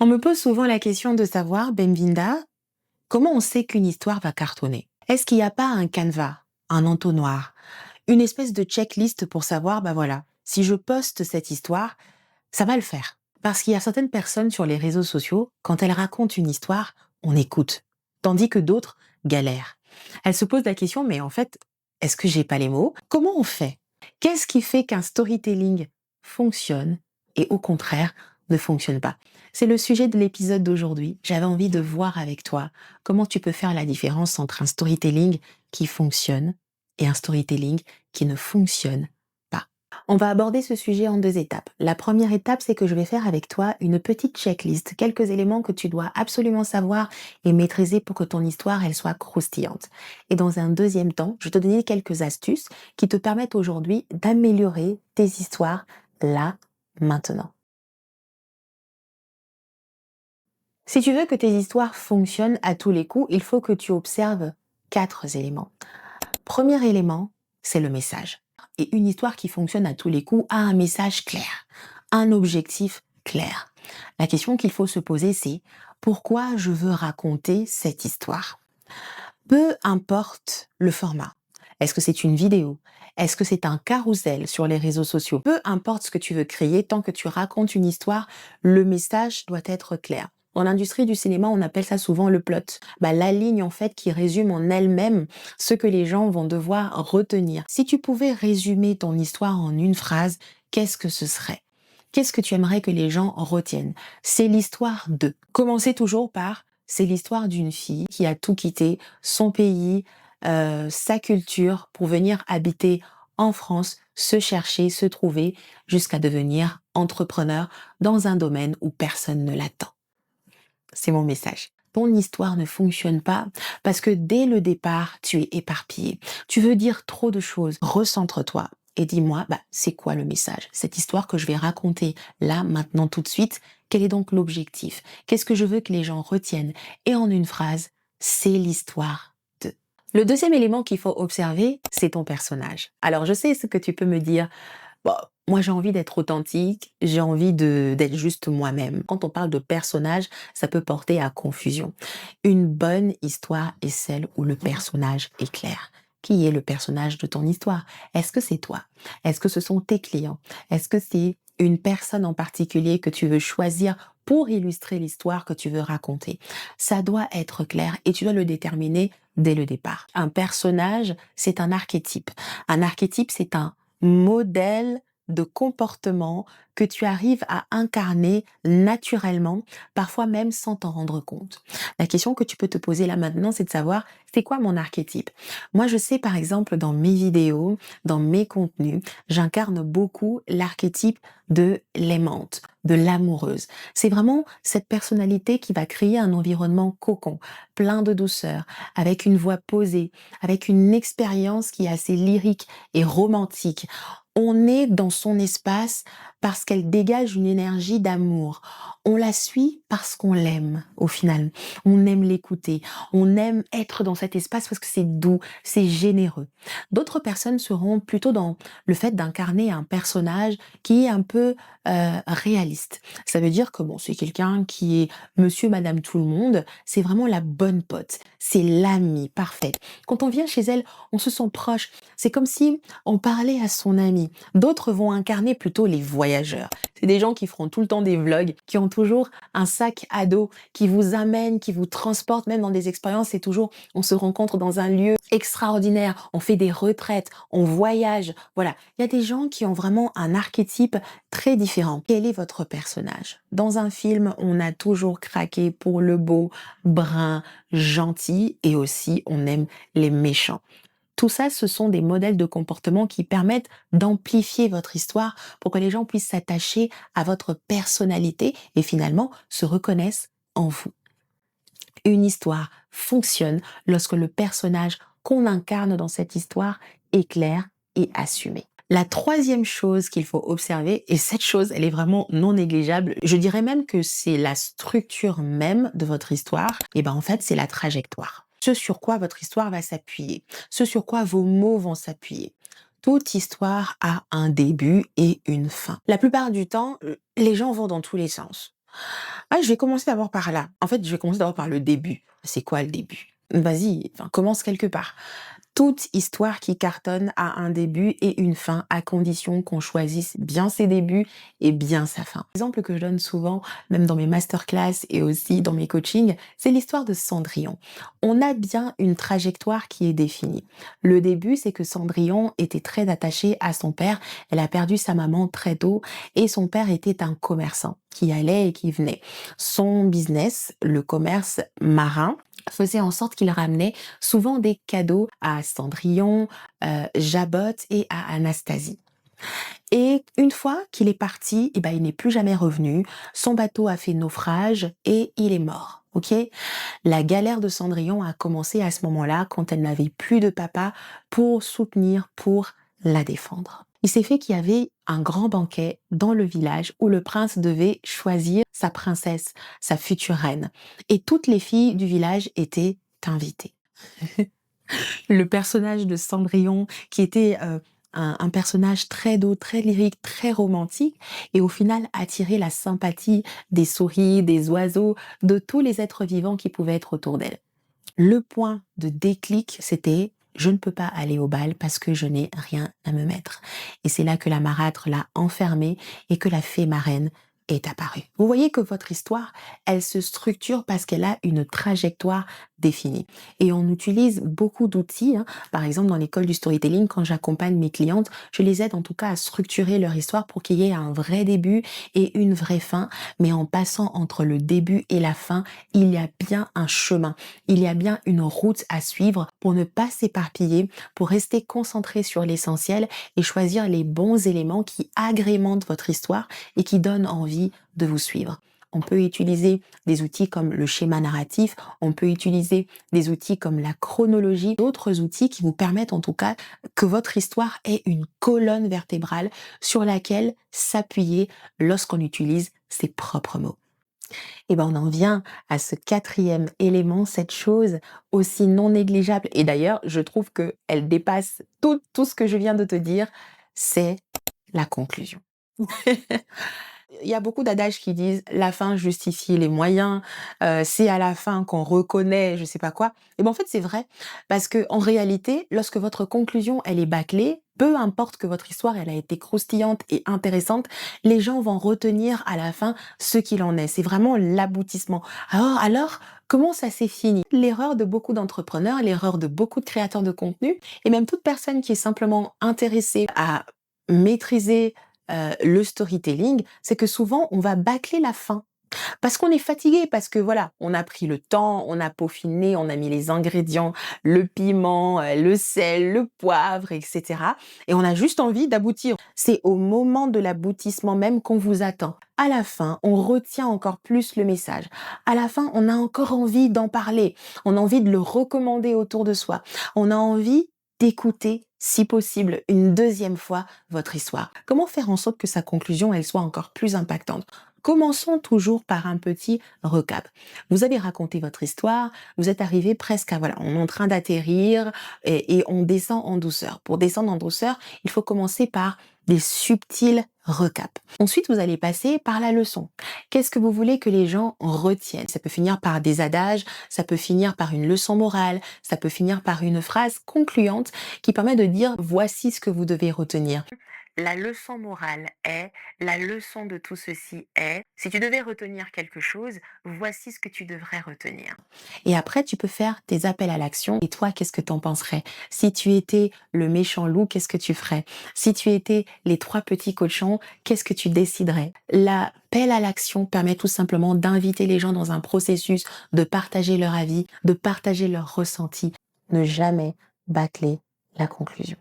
On me pose souvent la question de savoir, Benvinda, comment on sait qu'une histoire va cartonner? Est-ce qu'il n'y a pas un canevas, un entonnoir, une espèce de checklist pour savoir, bah voilà, si je poste cette histoire, ça va le faire? Parce qu'il y a certaines personnes sur les réseaux sociaux, quand elles racontent une histoire, on écoute, tandis que d'autres galèrent. Elles se posent la question, mais en fait, est-ce que j'ai pas les mots? Comment on fait? Qu'est-ce qui fait qu'un storytelling fonctionne et au contraire ne fonctionne pas? C'est le sujet de l'épisode d'aujourd'hui. J'avais envie de voir avec toi comment tu peux faire la différence entre un storytelling qui fonctionne et un storytelling qui ne fonctionne pas. On va aborder ce sujet en 2 étapes. La première étape, c'est que je vais faire avec toi une petite checklist, quelques éléments que tu dois absolument savoir et maîtriser pour que ton histoire, elle soit croustillante. Et dans un deuxième temps, je vais te donner quelques astuces qui te permettent aujourd'hui d'améliorer tes histoires là, maintenant. Si tu veux que tes histoires fonctionnent à tous les coups, il faut que tu observes 4 éléments. Premier élément, c'est le message. Et une histoire qui fonctionne à tous les coups a un message clair, un objectif clair. La question qu'il faut se poser, c'est pourquoi je veux raconter cette histoire? Peu importe le format. Est-ce que c'est une vidéo? Est-ce que c'est un carrousel sur les réseaux sociaux? Peu importe ce que tu veux créer, tant que tu racontes une histoire, le message doit être clair. Dans l'industrie du cinéma, on appelle ça souvent le plot. La ligne en fait qui résume en elle-même ce que les gens vont devoir retenir. Si tu pouvais résumer ton histoire en une phrase, qu'est-ce que ce serait? Qu'est-ce que tu aimerais que les gens retiennent? C'est l'histoire de. Commencez toujours par c'est l'histoire d'une fille qui a tout quitté, son pays, sa culture, pour venir habiter en France, se chercher, se trouver, jusqu'à devenir entrepreneur dans un domaine où personne ne l'attend. C'est mon message. Ton histoire ne fonctionne pas parce que dès le départ, tu es éparpillé. Tu veux dire trop de choses. Recentre-toi et dis-moi, c'est quoi le message? Cette histoire que je vais raconter là, maintenant, tout de suite, quel est donc l'objectif? Qu'est-ce que je veux que les gens retiennent? Et en une phrase, c'est l'histoire de. Le deuxième élément qu'il faut observer, c'est ton personnage. Alors, je sais ce que tu peux me dire. Bon, moi, j'ai envie d'être authentique, j'ai envie d'être juste moi-même. Quand on parle de personnage, ça peut porter à confusion. Une bonne histoire est celle où le personnage est clair. Qui est le personnage de ton histoire? Est-ce que c'est toi? Est-ce que ce sont tes clients? Est-ce que c'est une personne en particulier que tu veux choisir pour illustrer l'histoire que tu veux raconter? Ça doit être clair et tu dois le déterminer dès le départ. Un personnage, c'est un archétype. Un archétype, c'est un modèle de comportement que tu arrives à incarner naturellement, parfois même sans t'en rendre compte. La question que tu peux te poser là maintenant, c'est de savoir, c'est quoi mon archétype? Moi, je sais par exemple dans mes vidéos, dans mes contenus, j'incarne beaucoup l'archétype de l'aimante, de l'amoureuse. C'est vraiment cette personnalité qui va créer un environnement cocon, plein de douceur, avec une voix posée, avec une expérience qui est assez lyrique et romantique. On est dans son espace parce qu'elle dégage une énergie d'amour. On la suit parce qu'on l'aime, au final. On aime l'écouter. On aime être dans cet espace parce que c'est doux, c'est généreux. D'autres personnes seront plutôt dans le fait d'incarner un personnage qui est un peu réaliste. Ça veut dire que bon, c'est quelqu'un qui est monsieur, madame, tout le monde. C'est vraiment la bonne pote. C'est l'amie parfaite. Quand on vient chez elle, on se sent proche. C'est comme si on parlait à son ami. D'autres vont incarner plutôt les voyageurs. C'est des gens qui feront tout le temps des vlogs, qui ont toujours un sac à dos, qui vous amène, qui vous transporte, même dans des expériences. C'est toujours, on se rencontre dans un lieu extraordinaire, on fait des retraites, on voyage. Voilà. Il y a des gens qui ont vraiment un archétype très différent. Quel est votre personnage? Dans un film, on a toujours craqué pour le beau, brun, gentil, et aussi on aime les méchants. Tout ça, ce sont des modèles de comportement qui permettent d'amplifier votre histoire pour que les gens puissent s'attacher à votre personnalité et finalement se reconnaissent en vous. Une histoire fonctionne lorsque le personnage qu'on incarne dans cette histoire est clair et assumé. La troisième chose qu'il faut observer, et cette chose, elle est vraiment non négligeable, je dirais même que c'est la structure même de votre histoire, et en fait, c'est la trajectoire. Ce sur quoi votre histoire va s'appuyer, ce sur quoi vos mots vont s'appuyer. Toute histoire a un début et une fin. La plupart du temps, les gens vont dans tous les sens. Ah, je vais commencer d'abord par là. En fait, je vais commencer d'abord par le début. C'est quoi le début? Vas-y, enfin, commence quelque part. Toute histoire qui cartonne a un début et une fin, à condition qu'on choisisse bien ses débuts et bien sa fin. L'exemple que je donne souvent, même dans mes masterclass et aussi dans mes coachings, c'est l'histoire de Cendrillon. On a bien une trajectoire qui est définie. Le début, c'est que Cendrillon était très attachée à son père. Elle a perdu sa maman très tôt et son père était un commerçant qui allait et qui venait. Son business, le commerce marin, faisait en sorte qu'il ramenait souvent des cadeaux à Cendrillon, Jabot et à Anastasie. Et une fois qu'il est parti, eh ben, il n'est plus jamais revenu. Son bateau a fait naufrage et il est mort. Ok? La galère de Cendrillon a commencé à ce moment-là, quand elle n'avait plus de papa pour soutenir, pour la défendre. Il s'est fait qu'il y avait un grand banquet dans le village où le prince devait choisir sa princesse, sa future reine. Et toutes les filles du village étaient invitées. Le personnage de Cendrillon, qui était un personnage très doux, très lyrique, très romantique, et au final attirer la sympathie des souris, des oiseaux, de tous les êtres vivants qui pouvaient être autour d'elle. Le point de déclic, c'était je ne peux pas aller au bal parce que je n'ai rien à me mettre. Et c'est là que la marâtre l'a enfermée et que la fée marraine est apparue. Vous voyez que votre histoire, elle se structure parce qu'elle a une trajectoire définie. Et on utilise beaucoup d'outils. Par exemple, dans l'école du storytelling, quand j'accompagne mes clientes, je les aide en tout cas à structurer leur histoire pour qu'il y ait un vrai début et une vraie fin. Mais en passant entre le début et la fin, il y a bien un chemin. Il y a bien une route à suivre pour ne pas s'éparpiller, pour rester concentré sur l'essentiel et choisir les bons éléments qui agrémentent votre histoire et qui donnent envie de vous suivre. On peut utiliser des outils comme le schéma narratif, on peut utiliser des outils comme la chronologie, d'autres outils qui vous permettent en tout cas que votre histoire ait une colonne vertébrale sur laquelle s'appuyer lorsqu'on utilise ses propres mots. Et ben on en vient à ce quatrième élément, cette chose aussi non négligeable, et d'ailleurs je trouve qu'elle dépasse tout ce que je viens de te dire, c'est la conclusion. Il y a beaucoup d'adages qui disent: «La fin justifie les moyens», c'est à la fin qu'on reconnaît je sais pas quoi. Et ben, en fait, c'est vrai parce que en réalité, lorsque votre conclusion, elle est bâclée, peu importe que votre histoire, elle a été croustillante et intéressante, les gens vont retenir à la fin ce qu'il en est. C'est vraiment l'aboutissement. Alors, comment ça s'est fini? L'erreur de beaucoup d'entrepreneurs, l'erreur de beaucoup de créateurs de contenu et même toute personne qui est simplement intéressée à maîtriser le storytelling, c'est que souvent on va bâcler la fin. Parce qu'on est fatigué, parce que voilà, on a pris le temps, on a peaufiné, on a mis les ingrédients, le piment, le sel, le poivre, etc. Et on a juste envie d'aboutir. C'est au moment de l'aboutissement même qu'on vous attend. À la fin, on retient encore plus le message. À la fin, on a encore envie d'en parler. On a envie de le recommander autour de soi. On a envie d'écouter, si possible, une deuxième fois votre histoire. Comment faire en sorte que sa conclusion, elle soit encore plus impactante? Commençons toujours par un petit recap. Vous avez raconté votre histoire, vous êtes arrivé presque à, voilà, on est en train d'atterrir et on descend en douceur. Pour descendre en douceur, il faut commencer par des subtils recaps. Ensuite, vous allez passer par la leçon. Qu'est-ce que vous voulez que les gens retiennent? Ça peut finir par des adages, ça peut finir par une leçon morale, ça peut finir par une phrase concluante qui permet de dire voici ce que vous devez retenir. La leçon morale est, la leçon de tout ceci est, si tu devais retenir quelque chose, voici ce que tu devrais retenir. Et après, tu peux faire tes appels à l'action. Et toi, qu'est-ce que t'en penserais? Si tu étais le méchant loup, qu'est-ce que tu ferais? Si tu étais les trois petits cochons, qu'est-ce que tu déciderais? L'appel à l'action permet tout simplement d'inviter les gens dans un processus, de partager leur avis, de partager leurs ressentis. Ne jamais bâcler la conclusion.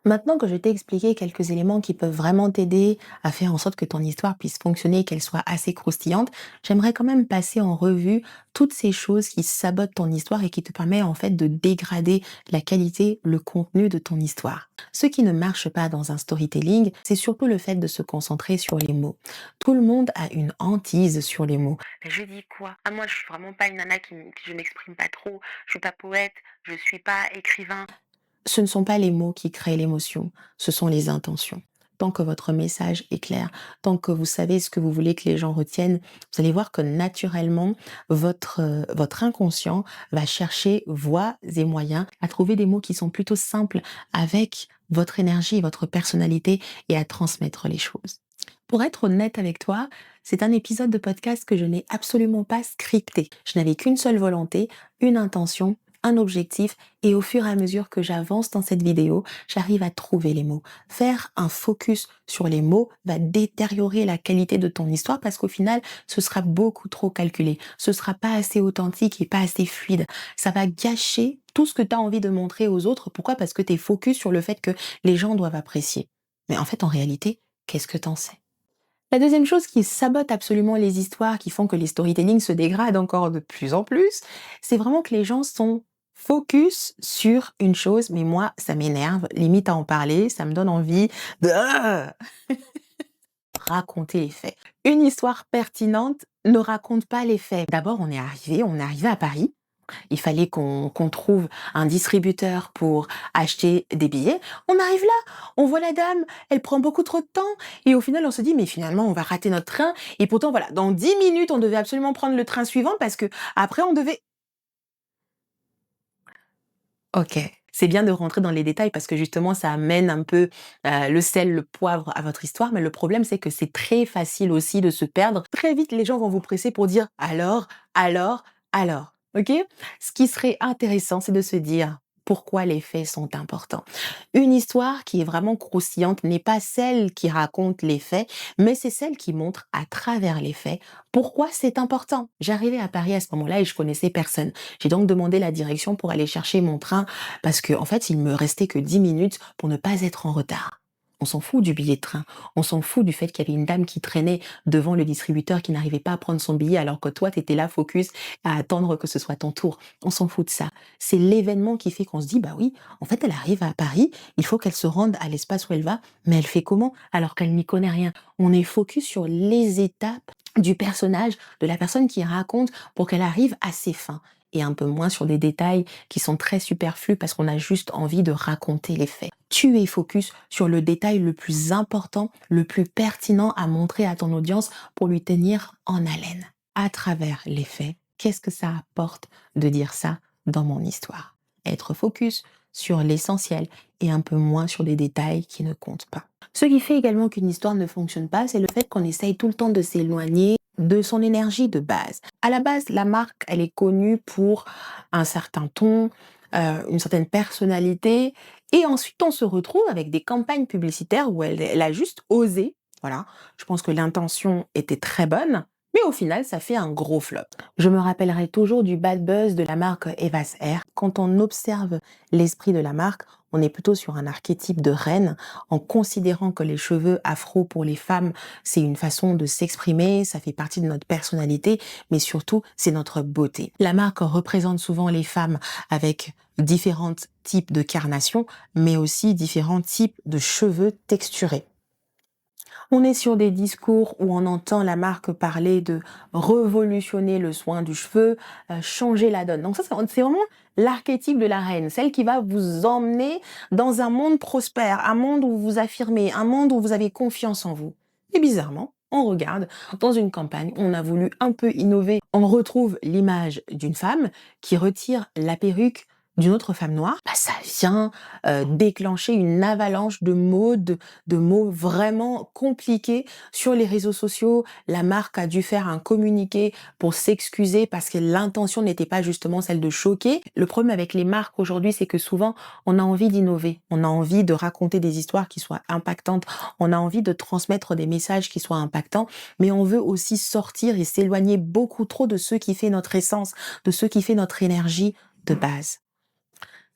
Maintenant que je t'ai expliqué quelques éléments qui peuvent vraiment t'aider à faire en sorte que ton histoire puisse fonctionner et qu'elle soit assez croustillante, j'aimerais quand même passer en revue toutes ces choses qui sabotent ton histoire et qui te permettent en fait de dégrader la qualité, le contenu de ton histoire. Ce qui ne marche pas dans un storytelling, c'est surtout le fait de se concentrer sur les mots. Tout le monde a une hantise sur les mots. Je dis quoi? Ah, moi, je suis vraiment pas une nana qui je m'exprime pas trop, je suis pas poète, je suis pas écrivain. Ce ne sont pas les mots qui créent l'émotion, ce sont les intentions. tant que votre message est clair, tant que vous savez ce que vous voulez que les gens retiennent, vous allez voir que naturellement, votre inconscient va chercher voies et moyens à trouver des mots qui sont plutôt simples avec votre énergie, votre personnalité et à transmettre les choses. Pour être honnête avec toi, c'est un épisode de podcast que je n'ai absolument pas scripté. Je n'avais qu'une seule volonté, une intention, un objectif, et au fur et à mesure que j'avance dans cette vidéo, j'arrive à trouver les mots. Faire un focus sur les mots va détériorer la qualité de ton histoire parce qu'au final, ce sera beaucoup trop calculé. Ce sera pas assez authentique et pas assez fluide. Ça va gâcher tout ce que tu as envie de montrer aux autres. Pourquoi? Parce que tu es focus sur le fait que les gens doivent apprécier. Mais en fait, en réalité, qu'est-ce que t'en sais? La deuxième chose qui sabote absolument les histoires, qui font que les storytelling se dégradent encore de plus en plus, c'est vraiment que les gens sont focus sur une chose, mais moi, ça m'énerve, limite à en parler, ça me donne envie de raconter les faits. Une histoire pertinente ne raconte pas les faits. D'abord, on est arrivé à Paris. Il fallait qu'on trouve un distributeur pour acheter des billets. On arrive là, on voit la dame, elle prend beaucoup trop de temps et au final on se dit mais finalement on va rater notre train et pourtant voilà, dans 10 minutes on devait absolument prendre le train suivant parce que après on devait. OK. C'est bien de rentrer dans les détails parce que justement ça amène un peu, le sel, le poivre à votre histoire, mais le problème c'est que c'est très facile aussi de se perdre. Très vite les gens vont vous presser pour dire: «Alors, alors, alors». OK? Ce qui serait intéressant, c'est de se dire: pourquoi les faits sont importants. Une histoire qui est vraiment croustillante n'est pas celle qui raconte les faits, mais c'est celle qui montre à travers les faits pourquoi c'est important. J'arrivais à Paris à ce moment-là et je connaissais personne. J'ai donc demandé la direction pour aller chercher mon train parce que, en fait, il me restait que 10 minutes pour ne pas être en retard. On s'en fout du billet de train. On s'en fout du fait qu'il y avait une dame qui traînait devant le distributeur qui n'arrivait pas à prendre son billet alors que toi, tu étais là focus à attendre que ce soit ton tour. On s'en fout de ça. C'est l'événement qui fait qu'on se dit, bah oui, en fait, elle arrive à Paris, il faut qu'elle se rende à l'espace où elle va, mais elle fait comment alors qu'elle n'y connaît rien? On est focus sur les étapes du personnage, de la personne qui raconte pour qu'elle arrive à ses fins et un peu moins sur des détails qui sont très superflus parce qu'on a juste envie de raconter les faits. Tu es focus sur le détail le plus important, le plus pertinent à montrer à ton audience pour lui tenir en haleine. À travers les faits, qu'est-ce que ça apporte de dire ça dans mon histoire? Être focus sur l'essentiel et un peu moins sur des détails qui ne comptent pas. Ce qui fait également qu'une histoire ne fonctionne pas, c'est le fait qu'on essaye tout le temps de s'éloigner de son énergie de base. À la base, la marque, elle est connue pour un certain ton, une certaine personnalité, et ensuite on se retrouve avec des campagnes publicitaires où elle a juste osé, voilà. Je pense que l'intention était très bonne, mais au final, ça fait un gros flop. Je me rappellerai toujours du bad buzz de la marque Eva's Hair. Quand on observe l'esprit de la marque, on est plutôt sur un archétype de reine, en considérant que les cheveux afro pour les femmes, c'est une façon de s'exprimer, ça fait partie de notre personnalité, mais surtout, c'est notre beauté. La marque représente souvent les femmes avec différents types de carnation, mais aussi différents types de cheveux texturés. On est sur des discours où on entend la marque parler de révolutionner le soin du cheveu, changer la donne. Donc ça, c'est vraiment l'archétype de la reine, celle qui va vous emmener dans un monde prospère, un monde où vous vous affirmez, un monde où vous avez confiance en vous. Et bizarrement, on regarde, dans une campagne, on a voulu un peu innover. On retrouve l'image d'une femme qui retire la perruque d'une autre femme noire. Bah, ça vient déclencher une avalanche de mots vraiment compliqués sur les réseaux sociaux. La marque a dû faire un communiqué pour s'excuser parce que l'intention n'était pas justement celle de choquer. Le problème avec les marques aujourd'hui, c'est que souvent, on a envie d'innover. On a envie de raconter des histoires qui soient impactantes. On a envie de transmettre des messages qui soient impactants, mais on veut aussi sortir et s'éloigner beaucoup trop de ce qui fait notre essence, de ce qui fait notre énergie de base.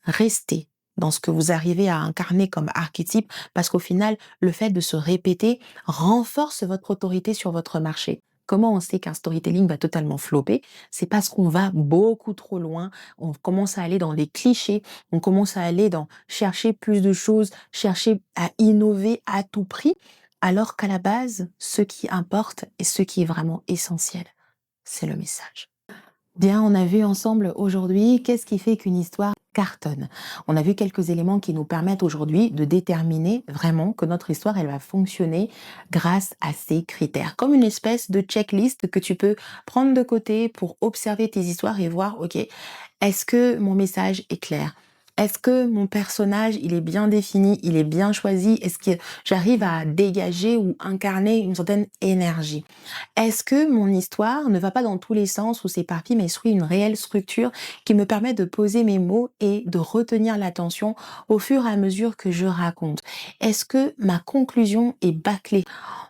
Restez dans ce que vous arrivez à incarner comme archétype, parce qu'au final, le fait de se répéter renforce votre autorité sur votre marché. Comment on sait qu'un storytelling va totalement flopper? C'est parce qu'on va beaucoup trop loin, on commence à aller dans les clichés, on commence à aller dans chercher plus de choses, chercher à innover à tout prix, alors qu'à la base, ce qui importe et ce qui est vraiment essentiel, c'est le message. Bien, on a vu ensemble aujourd'hui qu'est-ce qui fait qu'une histoire cartonne. On a vu quelques éléments qui nous permettent aujourd'hui de déterminer vraiment que notre histoire, elle va fonctionner grâce à ces critères. Comme une espèce de checklist que tu peux prendre de côté pour observer tes histoires et voir, ok, est-ce que mon message est clair? Est-ce que mon personnage, il est bien défini, il est bien choisi? Est-ce que j'arrive à dégager ou incarner une certaine énergie? Est-ce que mon histoire ne va pas dans tous les sens ou s'éparpille, mais suit une réelle structure qui me permet de poser mes mots et de retenir l'attention au fur et à mesure que je raconte? Est-ce que ma conclusion est bâclée?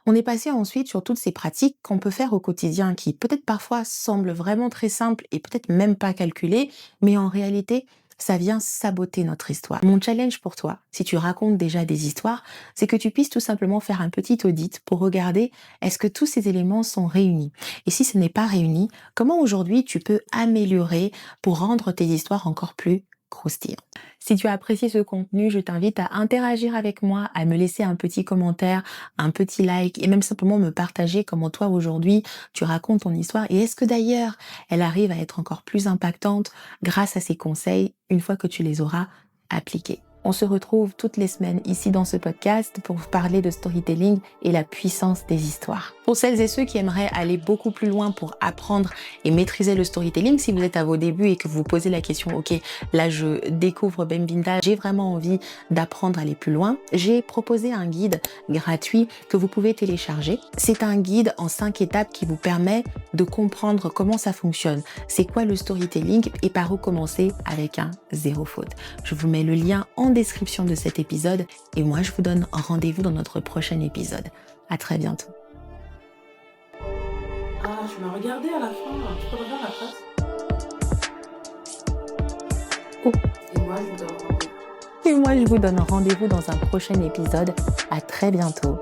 On est passé ensuite sur toutes ces pratiques qu'on peut faire au quotidien qui peut-être parfois semblent vraiment très simples et peut-être même pas calculées, mais en réalité, ça vient saboter notre histoire. Mon challenge pour toi, si tu racontes déjà des histoires, c'est que tu puisses tout simplement faire un petit audit pour regarder est-ce que tous ces éléments sont réunis. Et si ce n'est pas réuni, comment aujourd'hui tu peux améliorer pour rendre tes histoires encore plus croustillantes. Si tu as apprécié ce contenu, je t'invite à interagir avec moi, à me laisser un petit commentaire, un petit like et même simplement me partager comment toi aujourd'hui tu racontes ton histoire et est-ce que d'ailleurs elle arrive à être encore plus impactante grâce à ces conseils une fois que tu les auras appliqués. On se retrouve toutes les semaines ici dans ce podcast pour vous parler de storytelling et la puissance des histoires. Pour celles et ceux qui aimeraient aller beaucoup plus loin pour apprendre et maîtriser le storytelling, si vous êtes à vos débuts et que vous vous posez la question, ok, là je découvre Bembinda, j'ai vraiment envie d'apprendre à aller plus loin, j'ai proposé un guide gratuit que vous pouvez télécharger. C'est un guide en 5 étapes qui vous permet de comprendre comment ça fonctionne, c'est quoi le storytelling et par où commencer avec un zéro faute. Je vous mets le lien en description de cet épisode et moi je vous donne rendez-vous dans notre prochain épisode. À très bientôt. Ah, tu m'as regardé à la fin, tu peux refaire la phrase? Oh. Et moi, je vous donne rendez-vous. Et moi je vous donne rendez-vous dans un prochain épisode. À très bientôt.